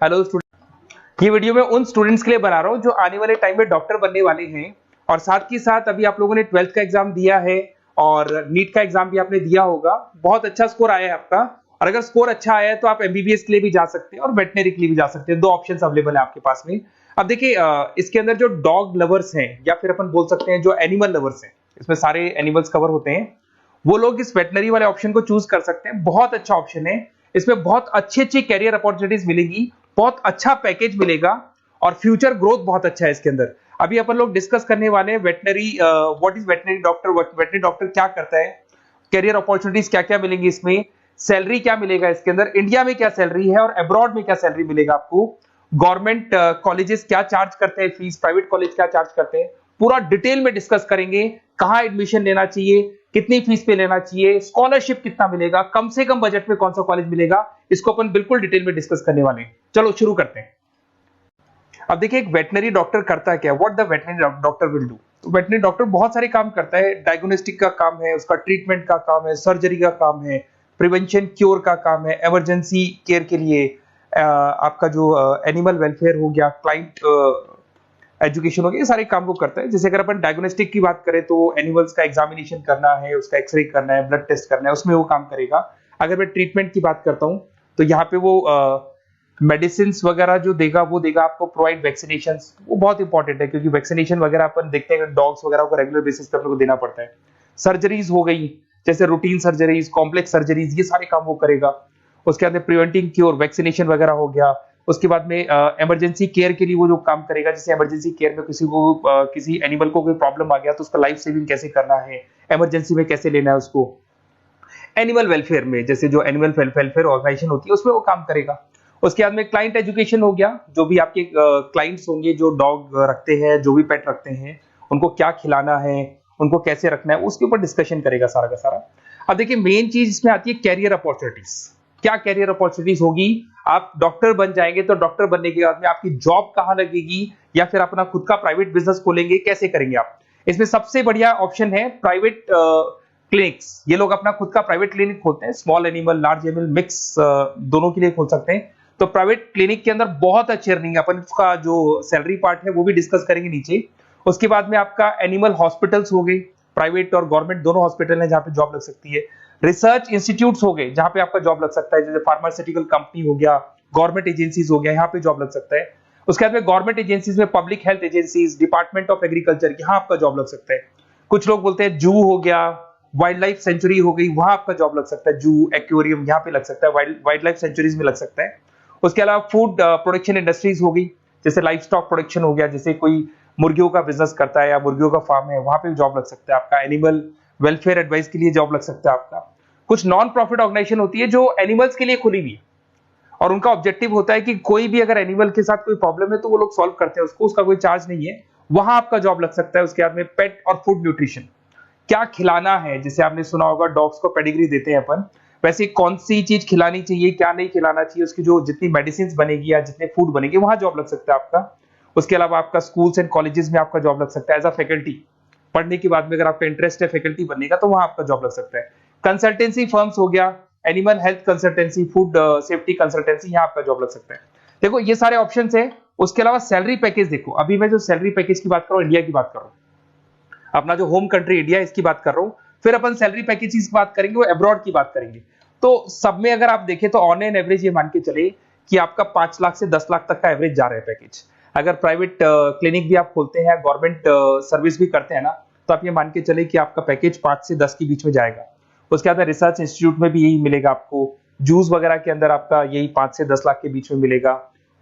Hello student, ये video मैं उन स्टूडेंट्स के लिए बना रहा हूँ जो आने वाले टाइम में डॉक्टर बनने वाले हैं और साथ ही साथ अभी आप लोगों ने 12th का एग्जाम दिया है और नीट का एग्जाम भी आपने दिया होगा। बहुत अच्छा स्कोर आया है आपका और अगर स्कोर अच्छा आया है तो आप एमबीबीएस के लिए भी जा सकते हैं और वेटनरी के लिए भी जा सकते हैं। दो ऑप्शंस अवेलेबल है आपके पास में। अब देखिए, इसके अंदर जो डॉग लवर्स हैं या फिर अपन बोल सकते हैं जो एनिमल लवर्स हैं, इसमें सारे एनिमल्स कवर होते हैं, वो लोग इस वेटनरी वाले ऑप्शन को चूज कर सकते हैं। बहुत अच्छा ऑप्शन है, इसमें बहुत अच्छी अच्छी कैरियर अपॉर्चुनिटीज मिलेगी, बहुत अच्छा पैकेज मिलेगा और फ्यूचर ग्रोथ बहुत अच्छा है इसके अंदर। अभी अपन लोग डिस्कस करने वाले हैं veterinary, what is veterinary doctor, veterinary doctor क्या करता है, कैरियर अपॉर्चुनिटीज क्या क्या मिलेंगी इसमें, सैलरी क्या मिलेगा इसके अंदर, इंडिया में क्या सैलरी है और अब्रॉड में क्या सैलरी मिलेगा आपको, गवर्नमेंट कॉलेजेस क्या चार्ज करते हैं फीस, प्राइवेट कॉलेज क्या चार्ज करते हैं, पूरा डिटेल में डिस्कस करेंगे। कहां एडमिशन लेना चाहिए, कितनी फीस पे लेना चाहिए, स्कॉलरशिप कितना मिलेगा, कम से कम बजट में कौन सा कॉलेज मिलेगा, इसको अपन बिल्कुल डिटेल में डिस्कस करने वाले हैं। चलो शुरू करते हैं। अब देखिए, एक वेटनरी डॉक्टर करता है क्या, what the veterinary doctor will do. तो वेटनरी डॉक्टर बहुत सारे काम करता है। डायग्नोस्टिक का काम है, उसका ट्रीटमेंट का काम है, सर्जरी का काम है, प्रिवेंशन क्योर का काम है, इमरजेंसी केयर के लिए आपका जो एनिमल वेलफेयर हो गया, क्लाइंट एजुकेशन हो गया, ये सारे काम को करता है। जैसे अगर अपन डायग्नोस्टिक की बात करें तो एनिमल्स का एग्जामिनेशन करना है, उसका एक्सरे करना है, ब्लड टेस्ट करना है, उसमें वो काम करेगा। अगर मैं ट्रीटमेंट की बात करता हूँ तो यहाँ पे वो मेडिसिन वगैरह जो देगा वो देगा आपको, प्रोवाइड वैक्सीनेशन, वो बहुत इंपॉर्टेंट है क्योंकि वैक्सीनेशन वगैरह अपन देखते हैं डॉग्स वगैरह को रेगुलर बेसिस पे अपने को देना पड़ता है। सर्जरीज हो गई, जैसे रूटीन सर्जरीज, कॉम्प्लेक्स सर्जरीज, ये सारे काम वो करेगा। उसके अंदर प्रिवेंटिंग क्योर, वैक्सीनेशन वगैरह हो गया। उसके बाद में इमरजेंसी केयर के लिए वो जो काम करेगा, जैसे इमरजेंसी केयर में किसी को किसी एनिमल को कोई प्रॉब्लम आ गया तो उसका लाइफ सेविंग कैसे करना है, इमरजेंसी में कैसे लेना है उसको। एनिमल वेलफेयर में, जैसे जो एनिमल वेलफेयर ऑर्गेनाइजेशन होती है उसमें वो काम करेगा। उसके बाद में क्लाइंट एजुकेशन हो गया, जो भी आपके क्लाइंट्स होंगे जो डॉग रखते हैं, जो भी पेट रखते हैं, उनको क्या खिलाना है, उनको कैसे रखना है, उसके ऊपर डिस्कशन करेगा सारा का सारा। अब देखिए, मेन चीज इसमें आती है कैरियर अपॉर्चुनिटीज। क्या कैरियर अपॉर्चुनिटीज होगी, आप डॉक्टर बन जाएंगे तो डॉक्टर बनने के बाद में आपकी जॉब कहां लगेगी या फिर अपना खुद का प्राइवेट बिजनेस खोलेंगे, कैसे करेंगे आप। इसमें सबसे बढ़िया ऑप्शन है प्राइवेट क्लिनिक्स। ये लोग अपना खुद का प्राइवेट क्लिनिक खोलते हैं, small animal, large animal, mix दोनों के लिए खोल सकते हैं। तो प्राइवेट क्लिनिक के अंदर बहुत अच्छी अर्निंग है। अपन उसका जो सैलरी पार्ट है वो भी डिस्कस करेंगे नीचे। उसके बाद में आपका एनिमल हॉस्पिटल्स हो गए, प्राइवेट और गवर्नमेंट दोनों हॉस्पिटल हैं जहां पे जॉब लग सकती है। रिसर्च इंस्टीट्यूट्स हो गए जहां पे आपका जॉब लग सकता है, जैसे फार्मास्यूटिकल कंपनी हो गया, गवर्नमेंट एजेंसीज हो गया, यहाँ पे जॉब लग सकता है। उसके बाद में गवर्नमेंट एजेंसीज में public health agencies, department of agriculture, यहाँ आपका जॉब लग सकता है। कुछ लोग बोलते हैं जू हो गया, वाइल्ड लाइफ सेंचुरी हो गई, वहां आपका जॉब लग सकता है। जू, एक्वेरियम, यहाँ पे लग सकता है, वाइल्ड लाइफ सेंचुरीज में लग सकता है। उसके अलावा फूड प्रोडक्शन इंडस्ट्रीज हो गई, जैसे लाइफ स्टॉक प्रोडक्शन हो गया, जैसे कोई मुर्गियों का बिजनेस करता है या मुर्गियों का फार्म है, वहां पे जॉब लग सकता है आपका। एनिमल वेलफेयर एडवाइस के लिए जॉब लग सकता है आपका। कुछ नॉन प्रॉफिट ऑर्गेनाइजेशन होती है जो एनिमल्स के लिए खुली हुई है और उनका ऑब्जेक्टिव होता है कि कोई भी अगर एनिमल के साथ कोई प्रॉब्लम है तो वो लोग सॉल्व करते हैं उसको, उसका कोई चार्ज नहीं है, वहां आपका जॉब लग सकता है। उसके बाद में पेट और फूड न्यूट्रिशन, क्या खिलाना है, जैसे आपने सुना होगा डॉग्स को पेडिग्री देते हैं अपन, वैसे कौन सी चीज खिलानी चाहिए, क्या नहीं खिलाना चाहिए, उसकी जो जितनी मेडिसिन बनेगी या जितने फूड बनेंगे वहां जॉब लग सकता है आपका। उसके अलावा आपका स्कूल्स एंड कॉलेजेस में आपका जॉब लग सकता है एज अ फैकल्टी। पढ़ने के बाद में अगर आपका इंटरेस्ट है फैकल्टी बनने का तो वहां आपका जॉब लग सकता है। कंसल्टेंसी फर्म्स हो गया, animal health consultancy, food safety consultancy, यहाँ आपका जॉब लग सकता है। देखो ये सारे ऑप्शन है। उसके अलावा सैलरी पैकेज देखो, अभी मैं जो सैलरी पैकेज की बात कर रहा हूँ, इंडिया की बात कर रहा हूँ, अपना जो होम कंट्री इंडिया इसकी बात कर रहा हूँ। फिर अपन सैलरी पैकेज की बात करेंगे, वो अब्रॉड की बात करेंगे। तो सब में अगर आप देखें तो ऑन एन एवरेज ये मान के चले कि आपका 5 लाख से 10 लाख तक का एवरेज जा रहा है पैकेज। अगर प्राइवेट क्लिनिक भी आप खोलते हैं, गवर्नमेंट सर्विस भी करते हैं ना, तो आप ये मान के चले कि आपका पैकेज 5 से 10 के बीच में जाएगा। उसके बाद रिसर्च इंस्टीट्यूट में भी यही मिलेगा आपको, जूस वगैरह के अंदर आपका यही 5 से 10 लाख के बीच में मिलेगा।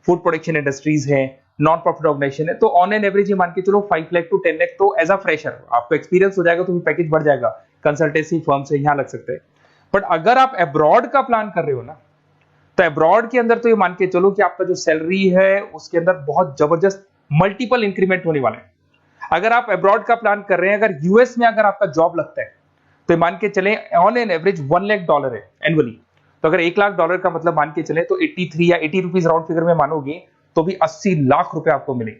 फूड प्रोडक्शन इंडस्ट्रीज है, नॉन प्रॉफिट ऑर्गेनाइजेशन है, तो ऑन एन एवरेज ये मान के चलो 5 लाख टू 10 लाख। तो एज अ फ्रेशर आपको एक्सपीरियंस हो जाएगा तो पैकेज बढ़ जाएगा, कंसल्टेंसी फर्म से यहाँ लग सकते हैं। बट अगर आप अब्रॉड का प्लान कर रहे हो ना, तो अब्रॉड के अंदर तो ये मान के चलो कि आपका जो सैलरी है उसके अंदर बहुत जबरदस्त मल्टीपल इंक्रीमेंट होने वाला है। अगर आप अब्रॉड का प्लान कर रहे हैं, अगर यूएस में अगर आपका जॉब लगता है तो मान के चले ऑन एन एवरेज $1 लाख है एनुअली। तो अगर $1 लाख का मतलब मान के चले तो 83 या 80 रुपीज राउंड फिगर में मानोगे तो भी 80 लाख रुपए आपको मिले।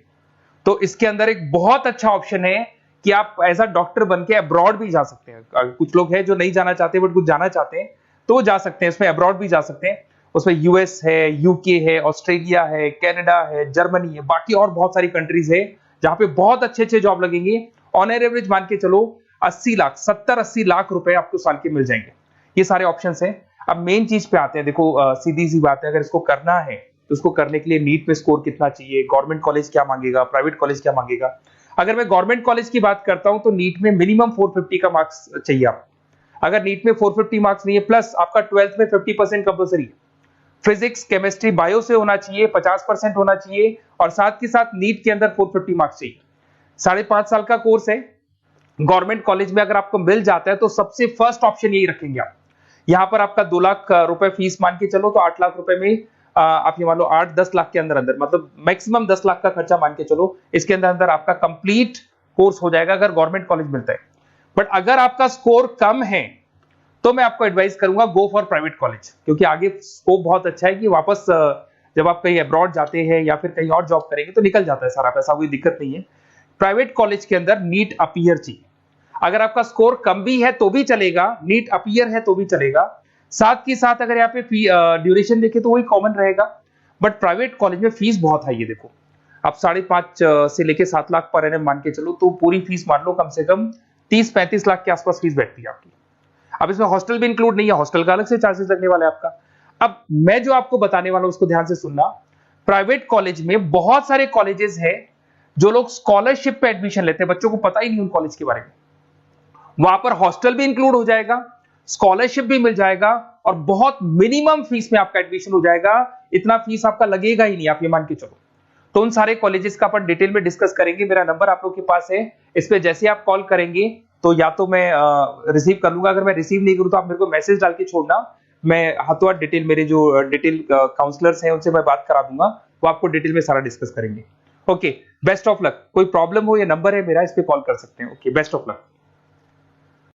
तो इसके अंदर एक बहुत अच्छा ऑप्शन है कि आप एज अ डॉक्टर बन के अब्रॉड भी जा सकते हैं। कुछ लोग हैं जो नहीं जाना चाहते बट कुछ जाना चाहते हैं तो वो जा सकते हैं, इसमें अब्रॉड भी जा सकते हैं। उसमें यूएस है, यूके है, ऑस्ट्रेलिया है, कनाडा है, जर्मनी है, बाकी और बहुत सारी कंट्रीज है जहां पे बहुत अच्छे अच्छे जॉब लगेंगे। ऑन एवरेज मान के चलो 80 लाख, 70-80 लाख रुपए आपको साल के मिल जाएंगे। ये सारे ऑप्शंस हैं। अब मेन चीज पे आते हैं। देखो सीधी सी बात है, अगर इसको करना है तो उसको करने के लिए नीट में स्कोर कितना चाहिए, गवर्नमेंट कॉलेज क्या मांगेगा, प्राइवेट कॉलेज क्या मांगेगा। अगर मैं गवर्नमेंट कॉलेज की बात करता हूं तो नीट में मिनिमम 450 का मार्क्स चाहिए आप। अगर नीट में 450 मार्क्स नहीं है, प्लस आपका 12th में 50% कंपल्सरी, फिजिक्स, केमिस्ट्री, बायो से होना चाहिए, 50% होना चाहिए, और साथ के साथ नीट के अंदर 450 मार्क्स चाहिए। 5.5 साल का कोर्स है। गवर्नमेंट कॉलेज में अगर आपको मिल जाता है तो सबसे फर्स्ट ऑप्शन यही रखेंगे आप। यहां पर आपका 2 लाख रुपए फीस मान के चलो तो 8 लाख रुपए में आप ये मान लो 8-10 लाख के अंदर अंदर, मतलब मैक्सिमम 10 लाख का खर्चा मान के चलो, इसके अंदर अंदर आपका कंप्लीट कोर्स हो जाएगा अगर गवर्नमेंट कॉलेज मिलता है। बट अगर आपका स्कोर कम है तो मैं आपको एडवाइस करूंगा गो फॉर प्राइवेट कॉलेज, क्योंकि आगे स्कोप बहुत अच्छा है कि वापस जब आप कहीं अब्रॉड जाते हैं या फिर कहीं और जॉब करेंगे तो निकल जाता है सारा पैसा, कोई दिक्कत नहीं है। प्राइवेट कॉलेज के अंदर नीट अपीयर चाहिए। अगर आपका स्कोर कम भी है तो भी चलेगा, नीट अपीयर है तो भी चलेगा। साथ के साथ अगर यहाँ पे ड्यूरेशन देखे तो वही कॉमन रहेगा। बट प्राइवेट कॉलेज में फीस बहुत हाई है। देखो आप 5.5 से लेके 7 लाख पर एनम मान के चलो तो पूरी फीस मान लो कम से कम 30-35 लाख के आसपास फीस बैठती है आपकी। अब इसमें हॉस्टल भी इंक्लूड नहीं है, हॉस्टल का अलग से चार्जेस लगने वाला है आपका। अब मैं जो आपको बताने वाला हूं उसको ध्यान से सुनना। प्राइवेट कॉलेज में बहुत सारे कॉलेजेस हैं जो लोग स्कॉलरशिप पे एडमिशन लेते हैं, बच्चों को पता ही नहीं उन कॉलेज के बारे में। वहां पर हॉस्टल भी इंक्लूड हो जाएगा, स्कॉलरशिप भी मिल जाएगा, और बहुत मिनिमम फीस में आपका एडमिशन हो जाएगा। इतना फीस आपका लगेगा ही नहीं, आप ये मान के चलो। तो उन सारे कॉलेजेस का अपन डिटेल में डिस्कस करेंगे। मेरा नंबर आप लोग के पास है, इस पे जैसे आप कॉल करेंगे तो या तो मैं रिसीव कर लूंगा, अगर मैं रिसीव नहीं करूं तो आप मेरे को मैसेज डाल के छोड़ना, मैं हाथों हाथ डिटेल, मेरे जो डिटेल काउंसलर्स हैं उनसे मैं बात करा दूंगा, वो आपको डिटेल में सारा डिस्कस करेंगे। Okay, best of luck. कोई प्रॉब्लम हो, ये नंबर है मेरा, इस पे कॉल कर सकते हैं। Okay, best of luck.